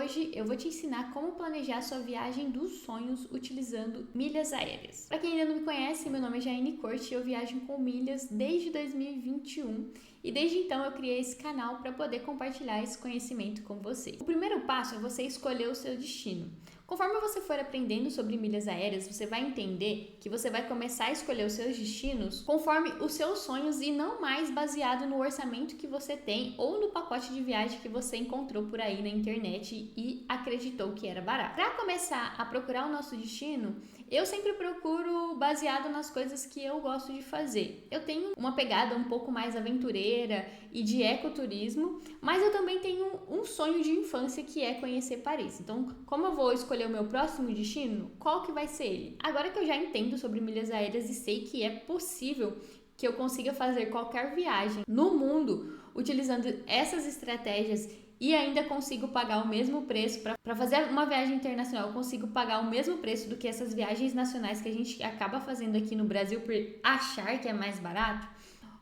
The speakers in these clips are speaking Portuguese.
Hoje eu vou te ensinar como planejar sua viagem dos sonhos utilizando milhas aéreas. Para quem ainda não me conhece, meu nome é Jaiane Corte e eu viajo com milhas desde 2021 e desde então eu criei esse canal para poder compartilhar esse conhecimento com vocês. O primeiro passo é você escolher o seu destino. Conforme você for aprendendo sobre milhas aéreas, você vai entender que você vai começar a escolher os seus destinos conforme os seus sonhos e não mais baseado no orçamento que você tem ou no pacote de viagem que você encontrou por aí na internet e acreditou que era barato. Para começar a procurar o nosso destino, eu sempre procuro baseado nas coisas que eu gosto de fazer. Eu tenho uma pegada um pouco mais aventureira e de ecoturismo, mas eu também tenho um sonho de infância que é conhecer Paris. Então, como eu vou escolher o meu próximo destino, qual que vai ser ele? Agora que eu já entendo sobre milhas aéreas e sei que é possível que eu consiga fazer qualquer viagem no mundo utilizando essas estratégias e ainda consigo pagar o mesmo preço para fazer uma viagem internacional, eu consigo pagar o mesmo preço do que essas viagens nacionais que a gente acaba fazendo aqui no Brasil por achar que é mais barato.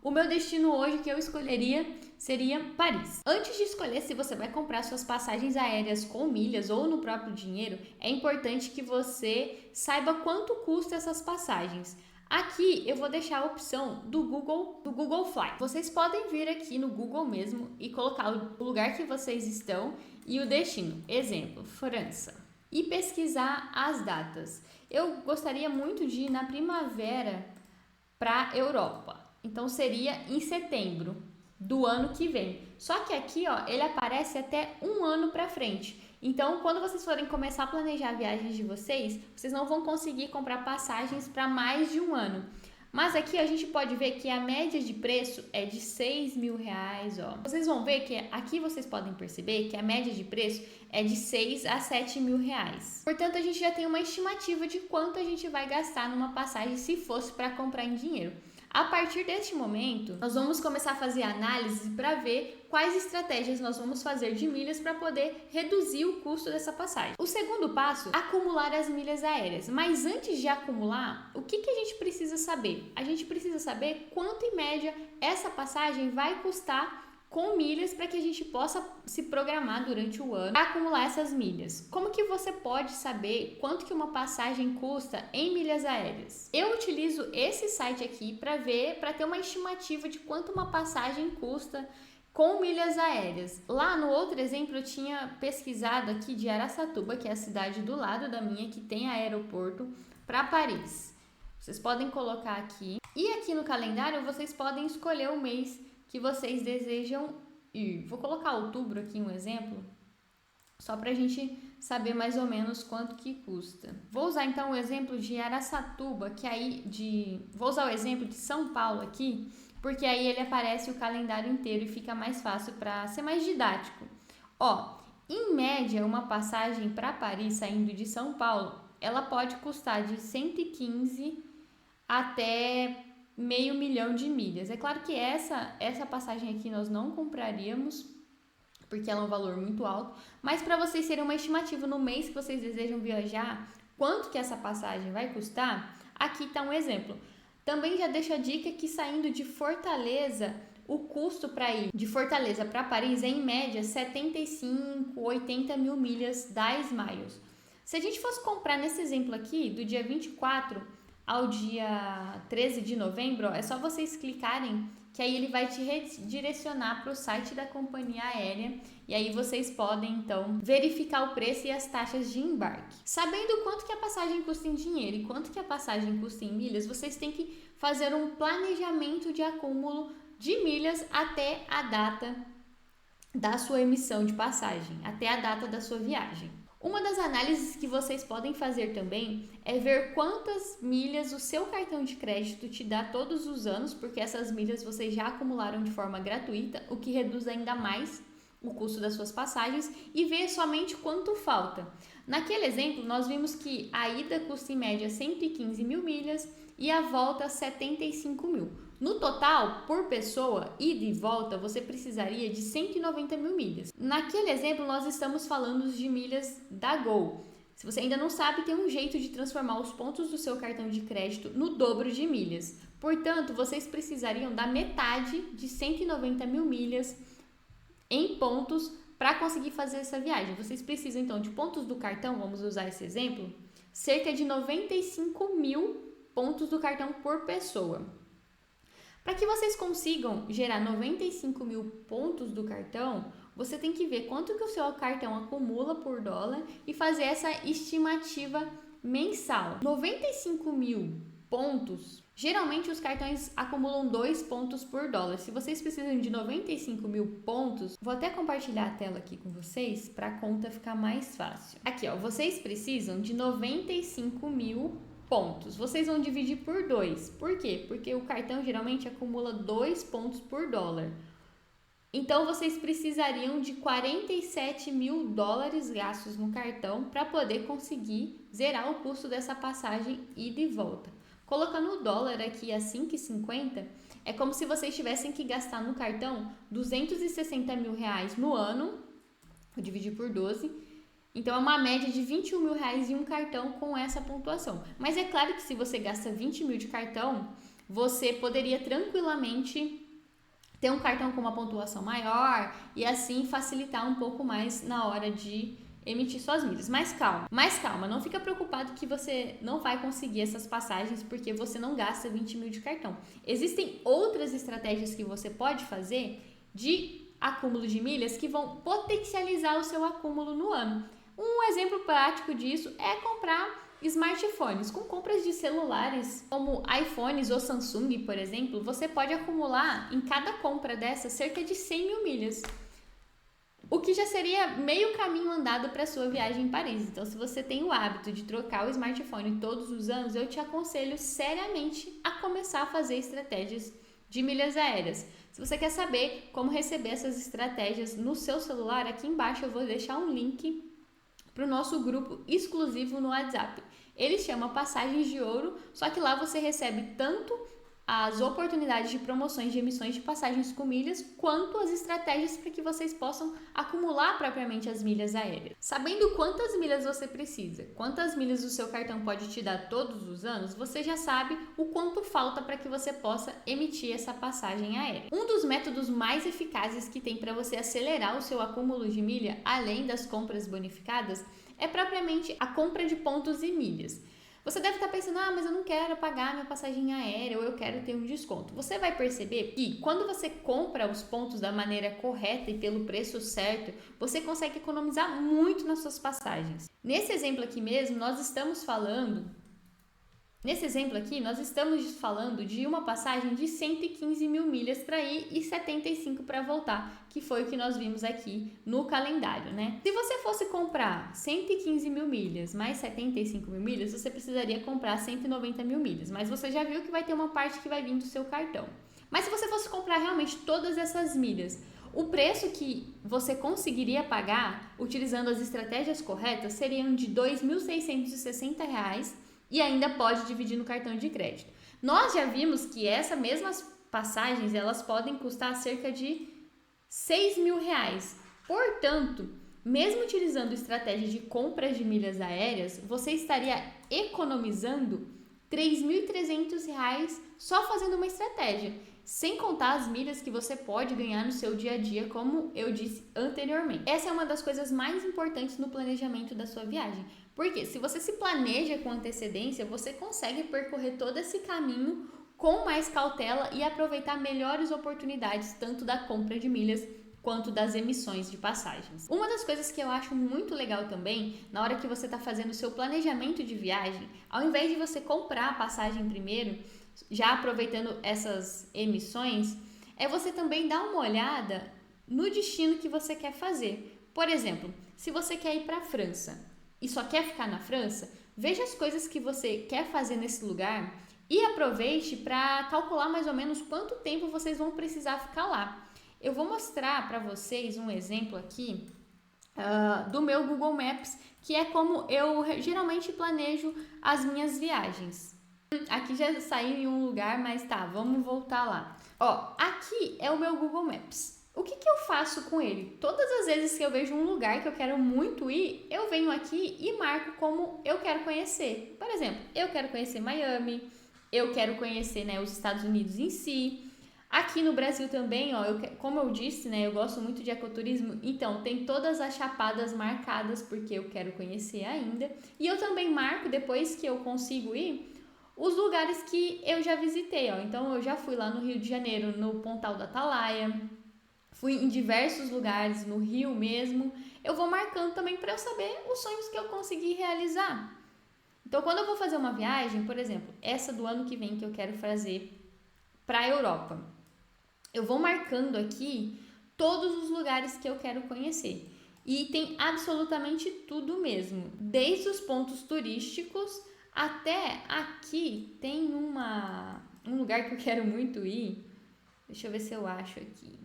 O meu destino hoje que eu escolheria seria Paris. Antes de escolher se você vai comprar suas passagens aéreas com milhas ou no próprio dinheiro, é importante que você saiba quanto custa essas passagens. Aqui eu vou deixar a opção do Google Fly. Vocês podem vir aqui no Google mesmo e colocar o lugar que vocês estão e o destino. Exemplo, França. E pesquisar as datas. Eu gostaria muito de ir na primavera para a Europa. Então seria em setembro do ano que vem. Só que aqui, ó, ele aparece até um ano para frente. Então, quando vocês forem começar a planejar viagens de vocês não vão conseguir comprar passagens para mais de um ano. Mas aqui a gente pode ver que a média de preço é de R$6.000, ó. Vocês vão ver que aqui vocês podem perceber que a média de preço é de R$6.000 a R$7.000. Portanto, a gente já tem uma estimativa de quanto a gente vai gastar numa passagem se fosse para comprar em dinheiro. A partir deste momento, nós vamos começar a fazer análise para ver quais estratégias nós vamos fazer de milhas para poder reduzir o custo dessa passagem. O segundo passo é acumular as milhas aéreas. Mas antes de acumular, o que a gente precisa saber? A gente precisa saber quanto em média essa passagem vai custar com milhas para que a gente possa se programar durante o ano para acumular essas milhas. Como que você pode saber quanto que uma passagem custa em milhas aéreas? Eu utilizo esse site aqui para ter uma estimativa de quanto uma passagem custa com milhas aéreas. Lá no outro exemplo eu tinha pesquisado aqui de Araçatuba, que é a cidade do lado da minha, que tem aeroporto, para Paris. Vocês podem colocar aqui. E aqui no calendário vocês podem escolher o mês que vocês desejam ir. Vou colocar outubro aqui um exemplo, só para a gente saber mais ou menos quanto que custa. Vou usar então o exemplo de Araçatuba, vou usar o exemplo de São Paulo aqui, porque aí ele aparece o calendário inteiro e fica mais fácil para ser mais didático. Ó, em média, uma passagem para Paris saindo de São Paulo, ela pode custar de 115 até R$500.000 de milhas. É claro que essa passagem aqui nós não compraríamos, porque ela é um valor muito alto, mas para vocês terem uma estimativa no mês que vocês desejam viajar, quanto que essa passagem vai custar, aqui está um exemplo. Também já deixo a dica que saindo de Fortaleza, o custo para ir de Fortaleza para Paris é em média 75, 80 mil milhas da Smiles. Se a gente fosse comprar nesse exemplo aqui, do dia 24 ao dia 13 de novembro, é só vocês clicarem que aí ele vai te redirecionar para o site da companhia aérea e aí vocês podem então verificar o preço e as taxas de embarque. Sabendo quanto que a passagem custa em dinheiro e quanto que a passagem custa em milhas, vocês têm que fazer um planejamento de acúmulo de milhas até a data da sua emissão de passagem, até a data da sua viagem. Uma das análises que vocês podem fazer também é ver quantas milhas o seu cartão de crédito te dá todos os anos, porque essas milhas vocês já acumularam de forma gratuita, o que reduz ainda mais o custo das suas passagens, e ver somente quanto falta. Naquele exemplo, nós vimos que a ida custa em média 115 mil milhas e a volta 75 mil. No total, por pessoa, ida e volta, você precisaria de 190 mil milhas. Naquele exemplo, nós estamos falando de milhas da Gol. Se você ainda não sabe, tem um jeito de transformar os pontos do seu cartão de crédito no dobro de milhas. Portanto, vocês precisariam da metade de 190 mil milhas em pontos para conseguir fazer essa viagem. Vocês precisam, então, de pontos do cartão, vamos usar esse exemplo, cerca de 95 mil pontos do cartão por pessoa. Para que vocês consigam gerar 95 mil pontos do cartão, você tem que ver quanto que o seu cartão acumula por dólar e fazer essa estimativa mensal. 95 mil pontos, geralmente os cartões acumulam 2 pontos por dólar. Se vocês precisam de 95 mil pontos, vou até compartilhar a tela aqui com vocês para a conta ficar mais fácil. Aqui, ó, vocês precisam de 95 mil pontos. Vocês vão dividir por 2. Por quê? Porque o cartão geralmente acumula 2 pontos por dólar. Então, vocês precisariam de 47 mil dólares gastos no cartão para poder conseguir zerar o custo dessa passagem ida e volta. Colocando o dólar aqui a 5,50, é como se vocês tivessem que gastar no cartão 260 mil reais no ano, vou dividir por 12, então é uma média de 21 mil reais em um cartão com essa pontuação. Mas é claro que se você gasta 20 mil de cartão, você poderia tranquilamente ter um cartão com uma pontuação maior e assim facilitar um pouco mais na hora de emitir suas milhas. Mas calma, não fica preocupado que você não vai conseguir essas passagens porque você não gasta 20 mil de cartão. Existem outras estratégias que você pode fazer de acúmulo de milhas que vão potencializar o seu acúmulo no ano. Um exemplo prático disso é comprar smartphones. Com compras de celulares como iPhones ou Samsung, por exemplo, você pode acumular em cada compra dessa cerca de 100 mil milhas, o que já seria meio caminho andado para sua viagem em Paris. Então, se você tem o hábito de trocar o smartphone todos os anos, eu te aconselho seriamente a começar a fazer estratégias de milhas aéreas. Se você quer saber como receber essas estratégias no seu celular, aqui embaixo eu vou deixar um link para o nosso grupo exclusivo no WhatsApp. Ele chama Passagens de Ouro, só que lá você recebe tanto as oportunidades de promoções de emissões de passagens com milhas, quanto as estratégias para que vocês possam acumular propriamente as milhas aéreas. Sabendo quantas milhas você precisa, quantas milhas o seu cartão pode te dar todos os anos, você já sabe o quanto falta para que você possa emitir essa passagem aérea. Um dos métodos mais eficazes que tem para você acelerar o seu acúmulo de milha, além das compras bonificadas, é propriamente a compra de pontos e milhas. Você deve estar pensando, mas eu não quero pagar minha passagem aérea ou eu quero ter um desconto. Você vai perceber que quando você compra os pontos da maneira correta e pelo preço certo, você consegue economizar muito nas suas passagens. Nesse exemplo aqui mesmo, nós estamos falando de uma passagem de 115 mil milhas para ir e 75 para voltar, que foi o que nós vimos aqui no calendário, né? Se você fosse comprar 115 mil milhas mais 75 mil milhas, você precisaria comprar 190 mil milhas, mas você já viu que vai ter uma parte que vai vir do seu cartão. Mas se você fosse comprar realmente todas essas milhas, o preço que você conseguiria pagar utilizando as estratégias corretas seriam de R$ 2.660 e ainda pode dividir no cartão de crédito. Nós já vimos que essas mesmas passagens elas podem custar cerca de R$ 6 mil. Portanto, mesmo utilizando estratégia de compras de milhas aéreas, você estaria economizando R$ 3.300 só fazendo uma estratégia, sem contar as milhas que você pode ganhar no seu dia a dia, como eu disse anteriormente. Essa é uma das coisas mais importantes no planejamento da sua viagem, porque se você se planeja com antecedência, você consegue percorrer todo esse caminho com mais cautela e aproveitar melhores oportunidades, tanto da compra de milhas quanto das emissões de passagens. Uma das coisas que eu acho muito legal também, na hora que você está fazendo o seu planejamento de viagem, ao invés de você comprar a passagem primeiro, já aproveitando essas emissões, é você também dar uma olhada no destino que você quer fazer. Por exemplo, se você quer ir para a França e só quer ficar na França, veja as coisas que você quer fazer nesse lugar e aproveite para calcular mais ou menos quanto tempo vocês vão precisar ficar lá. Eu vou mostrar para vocês um exemplo aqui do meu Google Maps, que é como eu geralmente planejo as minhas viagens. Aqui já saiu em um lugar, mas tá, vamos voltar lá. Aqui é o meu Google Maps. O que eu faço com ele? Todas as vezes que eu vejo um lugar que eu quero muito ir, eu venho aqui e marco como eu quero conhecer. Por exemplo, eu quero conhecer Miami, eu quero conhecer, os Estados Unidos em si. Aqui no Brasil também, ó, como eu disse, né, eu gosto muito de ecoturismo, então tem todas as chapadas marcadas porque eu quero conhecer ainda. E eu também marco, depois que eu consigo ir, os lugares que eu já visitei, ó. Então eu já fui lá no Rio de Janeiro, no Pontal da Atalaia, fui em diversos lugares, no Rio mesmo. Eu vou marcando também para eu saber os sonhos que eu consegui realizar. Então quando eu vou fazer uma viagem, por exemplo, essa do ano que vem que eu quero fazer para a Europa, eu vou marcando aqui todos os lugares que eu quero conhecer. E tem absolutamente tudo mesmo, desde os pontos turísticos até aqui tem um lugar que eu quero muito ir. Deixa eu ver se eu acho aqui.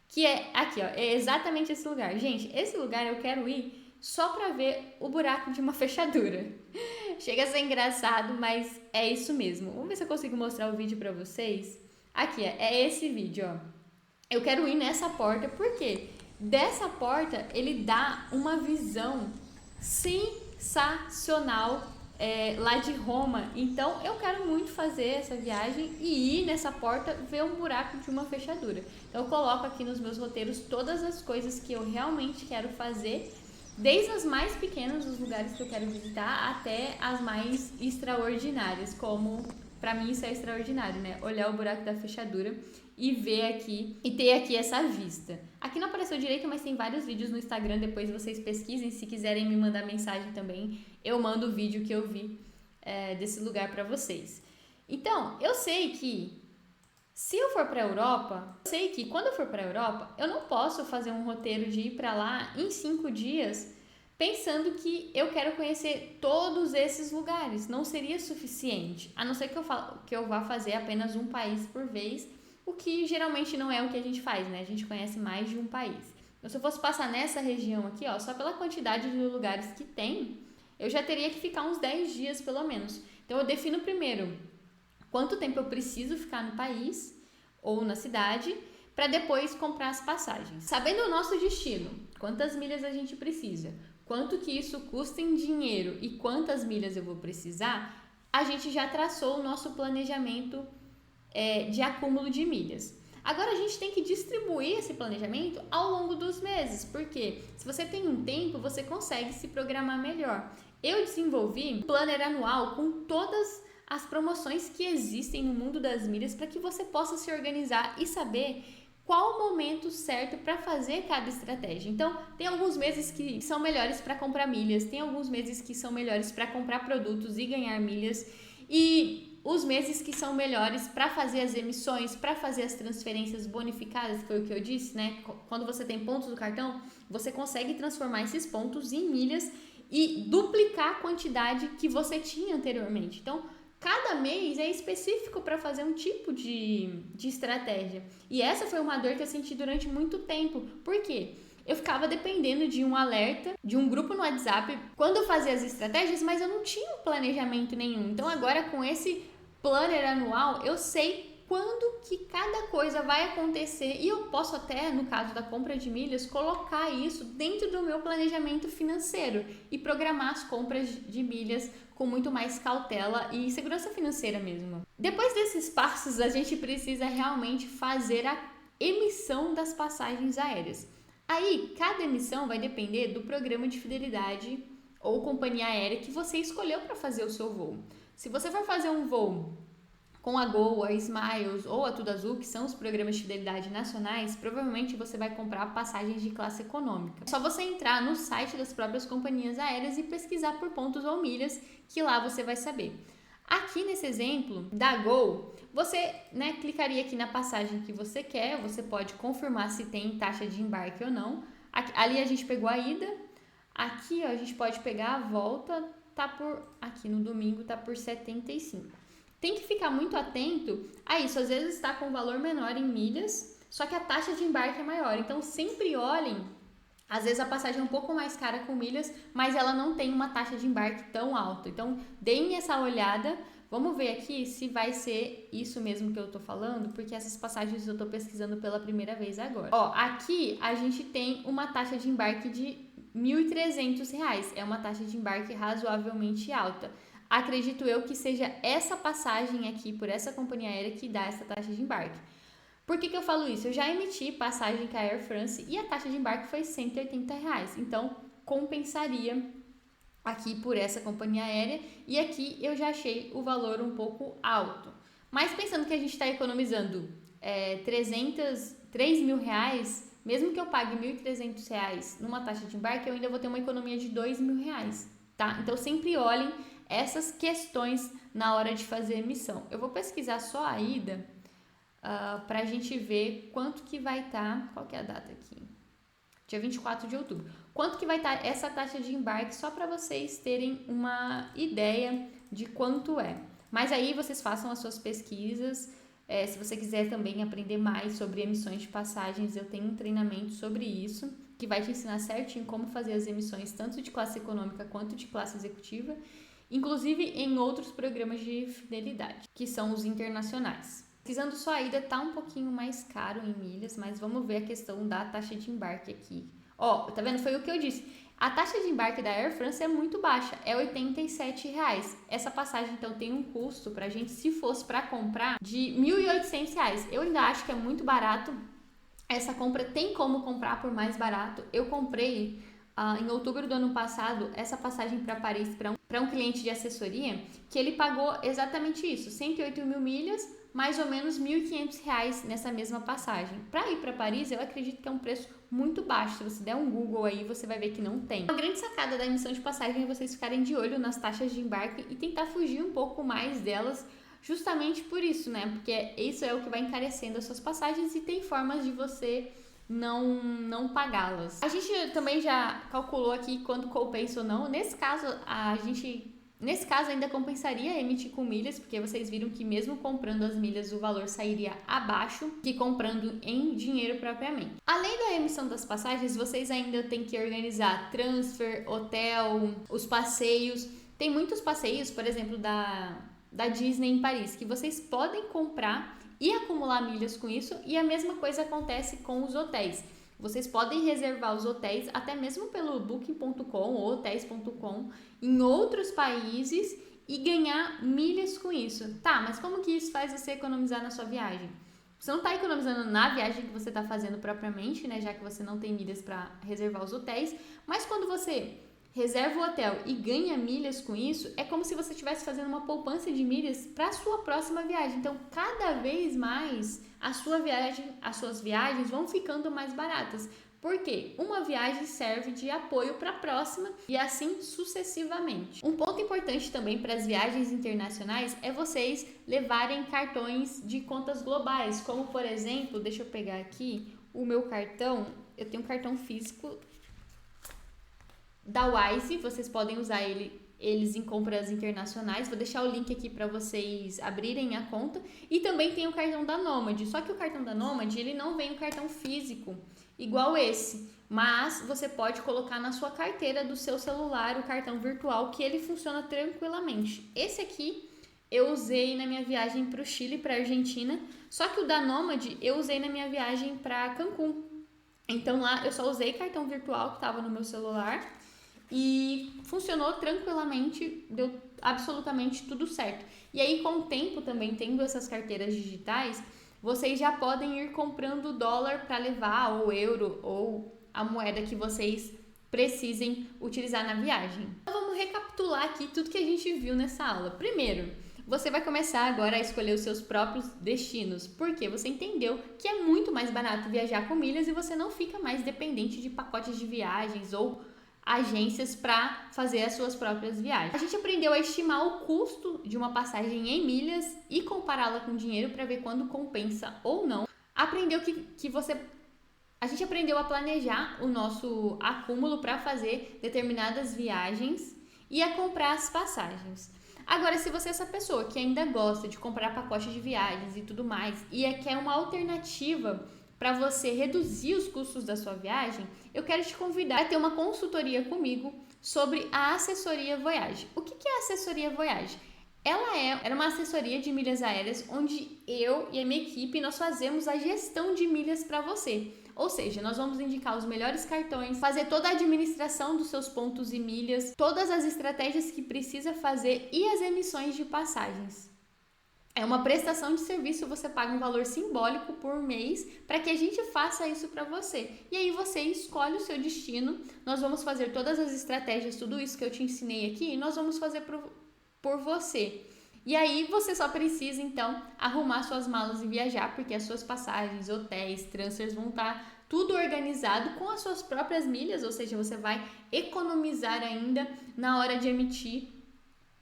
Que é aqui, ó, é exatamente esse lugar. Gente, esse lugar eu quero ir só para ver o buraco de uma fechadura. Chega a ser engraçado, mas é isso mesmo. Vamos ver se eu consigo mostrar o vídeo para vocês. Aqui, é esse vídeo, ó. Eu quero ir nessa porta, porque dessa porta ele dá uma visão sensacional lá de Roma. Então eu quero muito fazer essa viagem e ir nessa porta ver um buraco de uma fechadura. Então eu coloco aqui nos meus roteiros todas as coisas que eu realmente quero fazer, desde as mais pequenas, os lugares que eu quero visitar, até as mais extraordinárias, como para mim isso é extraordinário, né? Olhar o buraco da fechadura e ver aqui e ter aqui essa vista. Aqui não apareceu direito, mas tem vários vídeos no Instagram, depois vocês pesquisem, se quiserem me mandar mensagem também, eu mando o vídeo que eu vi desse lugar para vocês. Então, eu sei que se eu for para a Europa, eu sei que quando eu for para a Europa, eu não posso fazer um roteiro de ir para lá em 5 dias pensando que eu quero conhecer todos esses lugares. Não seria suficiente, a não ser que eu vá fazer apenas um país por vez, o que geralmente não é o que a gente faz, né? A gente conhece mais de um país. Então, se eu fosse passar nessa região aqui, ó, só pela quantidade de lugares que tem, eu já teria que ficar uns 10 dias pelo menos. Então, eu defino primeiro quanto tempo eu preciso ficar no país ou na cidade, para depois comprar as passagens. Sabendo o nosso destino, quantas milhas a gente precisa, quanto que isso custa em dinheiro e quantas milhas eu vou precisar, a gente já traçou o nosso planejamento de acúmulo de milhas. Agora a gente tem que distribuir esse planejamento ao longo dos meses, porque se você tem um tempo, você consegue se programar melhor. Eu desenvolvi um planner anual com todas as promoções que existem no mundo das milhas para que você possa se organizar e saber qual o momento certo para fazer cada estratégia. Então, tem alguns meses que são melhores para comprar milhas, tem alguns meses que são melhores para comprar produtos e ganhar milhas, e os meses que são melhores para fazer as emissões, para fazer as transferências bonificadas, foi o que eu disse, né? Quando você tem pontos do cartão, você consegue transformar esses pontos em milhas e duplicar a quantidade que você tinha anteriormente. Então, cada mês é específico para fazer um tipo de estratégia. E essa foi uma dor que eu senti durante muito tempo. Por quê? Eu ficava dependendo de um alerta, de um grupo no WhatsApp, quando eu fazia as estratégias, mas eu não tinha um planejamento nenhum. Então agora com esse planner anual, eu sei quando que cada coisa vai acontecer e eu posso até, no caso da compra de milhas, colocar isso dentro do meu planejamento financeiro e programar as compras de milhas com muito mais cautela e segurança financeira mesmo. Depois desses passos, a gente precisa realmente fazer a emissão das passagens aéreas. Aí, cada emissão vai depender do programa de fidelidade ou companhia aérea que você escolheu para fazer o seu voo. Se você for fazer um voo com a Gol, a Smiles ou a Tudo Azul, que são os programas de fidelidade nacionais, provavelmente você vai comprar passagens de classe econômica. É só você entrar no site das próprias companhias aéreas e pesquisar por pontos ou milhas, que lá você vai saber. Aqui nesse exemplo da Gol, você clicaria aqui na passagem que você quer, você pode confirmar se tem taxa de embarque ou não. Ali a gente pegou a ida, aqui ó, a gente pode pegar a volta, aqui no domingo tá por 75. Tem que ficar muito atento a isso, às vezes está com um valor menor em milhas, só que a taxa de embarque é maior, então sempre olhem, às vezes a passagem é um pouco mais cara com milhas, mas ela não tem uma taxa de embarque tão alta, então deem essa olhada. Vamos ver aqui se vai ser isso mesmo que eu tô falando, porque essas passagens eu tô pesquisando pela primeira vez agora. Ó, aqui a gente tem uma taxa de embarque de R$ 1.300, é uma taxa de embarque razoavelmente alta. Acredito eu que seja essa passagem aqui por essa companhia aérea que dá essa taxa de embarque. Por que eu falo isso? Eu já emiti passagem com a Air France e a taxa de embarque foi R$ 180. Então, compensaria aqui por essa companhia aérea, e aqui eu já achei o valor um pouco alto. Mas pensando que a gente está economizando 3 mil reais, mesmo que eu pague R$ 1.300 numa taxa de embarque, eu ainda vou ter uma economia de R$ 2.000, tá? Então sempre olhem essas questões na hora de fazer a emissão. Eu vou pesquisar só a ida para a gente ver quanto que vai estar, qual que é a data aqui? Dia 24 de outubro. Quanto que vai estar essa taxa de embarque, só para vocês terem uma ideia de quanto é. Mas aí vocês façam as suas pesquisas. Se você quiser também aprender mais sobre emissões de passagens, eu tenho um treinamento sobre isso, que vai te ensinar certinho como fazer as emissões, tanto de classe econômica quanto de classe executiva, inclusive em outros programas de fidelidade, que são os internacionais. Pesquisando só a ida, tá um pouquinho mais caro em milhas, mas vamos ver a questão da taxa de embarque aqui. Ó, tá vendo? Foi o que eu disse. A taxa de embarque da Air France é muito baixa, é R$ 87. Essa passagem, então, tem um custo pra gente, se fosse para comprar, de R$ 1.800. Eu ainda acho que é muito barato. Essa compra tem como comprar por mais barato. Eu comprei em outubro do ano passado essa passagem para Paris para um cliente de assessoria, que ele pagou exatamente isso, 108 mil milhas, mais ou menos R$ 1.500 nessa mesma passagem. Para ir para Paris, eu acredito que é um preço muito baixo. Se você der um Google aí, você vai ver que não tem. Uma grande sacada da emissão de passagem é vocês ficarem de olho nas taxas de embarque e tentar fugir um pouco mais delas, justamente por isso, né? Porque isso é o que vai encarecendo as suas passagens e tem formas de você não pagá-las. A gente também já calculou aqui quanto compensa ou não. Nesse caso, ainda compensaria emitir com milhas, porque vocês viram que mesmo comprando as milhas, o valor sairia abaixo que comprando em dinheiro propriamente. Além da emissão das passagens, vocês ainda têm que organizar transfer, hotel, os passeios. Tem muitos passeios, por exemplo, da Disney em Paris, que vocês podem comprar e acumular milhas com isso, e a mesma coisa acontece com os hotéis. Vocês podem reservar os hotéis até mesmo pelo booking.com ou hotéis.com em outros países e ganhar milhas com isso. Tá, mas como que isso faz você economizar na sua viagem? Você não está economizando na viagem que você está fazendo propriamente, né? Já que você não tem milhas para reservar os hotéis, mas quando você reserva o hotel e ganha milhas com isso, é como se você estivesse fazendo uma poupança de milhas para a sua próxima viagem. Então, cada vez mais as suas viagens vão ficando mais baratas. Porque uma viagem serve de apoio para a próxima e assim sucessivamente. Um ponto importante também para as viagens internacionais é vocês levarem cartões de contas globais, como por exemplo, deixa eu pegar aqui o meu cartão, eu tenho um cartão físico da Wise, vocês podem usar eles em compras internacionais. Vou deixar o link aqui para vocês abrirem a conta. E também tem o cartão da Nomad, só que o cartão da Nomad, ele não vem um cartão físico igual esse, mas você pode colocar na sua carteira do seu celular o cartão virtual, que ele funciona tranquilamente. Esse aqui eu usei na minha viagem para o Chile, para a Argentina, só que o da Nomad eu usei na minha viagem para Cancún. Então lá eu só usei cartão virtual que estava no meu celular e funcionou tranquilamente, deu absolutamente tudo certo. E aí, com o tempo também, tendo essas carteiras digitais, vocês já podem ir comprando dólar para levar, ou euro, ou a moeda que vocês precisem utilizar na viagem. Então, vamos recapitular aqui tudo que a gente viu nessa aula. Primeiro, você vai começar agora a escolher os seus próprios destinos, porque você entendeu que é muito mais barato viajar com milhas e você não fica mais dependente de pacotes de viagens ou agências para fazer as suas próprias viagens. A gente aprendeu a estimar o custo de uma passagem em milhas e compará-la com dinheiro para ver quando compensa ou não. A gente aprendeu a planejar o nosso acúmulo para fazer determinadas viagens e a comprar as passagens. Agora, se você é essa pessoa que ainda gosta de comprar pacotes de viagens e tudo mais e quer uma alternativa para você reduzir os custos da sua viagem, eu quero te convidar a ter uma consultoria comigo sobre a assessoria Voyage. O que é a assessoria Voyage? Era uma assessoria de milhas aéreas onde eu e a minha equipe nós fazemos a gestão de milhas para você. Ou seja, nós vamos indicar os melhores cartões, fazer toda a administração dos seus pontos e milhas, todas as estratégias que precisa fazer e as emissões de passagens. É uma prestação de serviço, você paga um valor simbólico por mês para que a gente faça isso para você. E aí você escolhe o seu destino, nós vamos fazer todas as estratégias, tudo isso que eu te ensinei aqui, e nós vamos fazer por você. E aí você só precisa, então, arrumar suas malas e viajar, porque as suas passagens, hotéis, transfers vão estar tudo organizado com as suas próprias milhas, ou seja, você vai economizar ainda na hora de emitir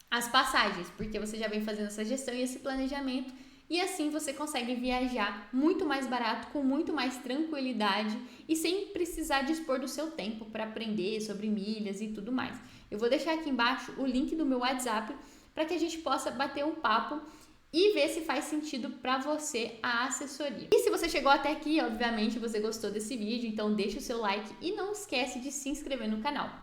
as passagens, porque você já vem fazendo essa gestão e esse planejamento, e assim você consegue viajar muito mais barato, com muito mais tranquilidade e sem precisar dispor do seu tempo para aprender sobre milhas e tudo mais. Eu vou deixar aqui embaixo o link do meu WhatsApp para que a gente possa bater um papo e ver se faz sentido para você a assessoria. E se você chegou até aqui, obviamente você gostou desse vídeo, então deixa o seu like e não esquece de se inscrever no canal.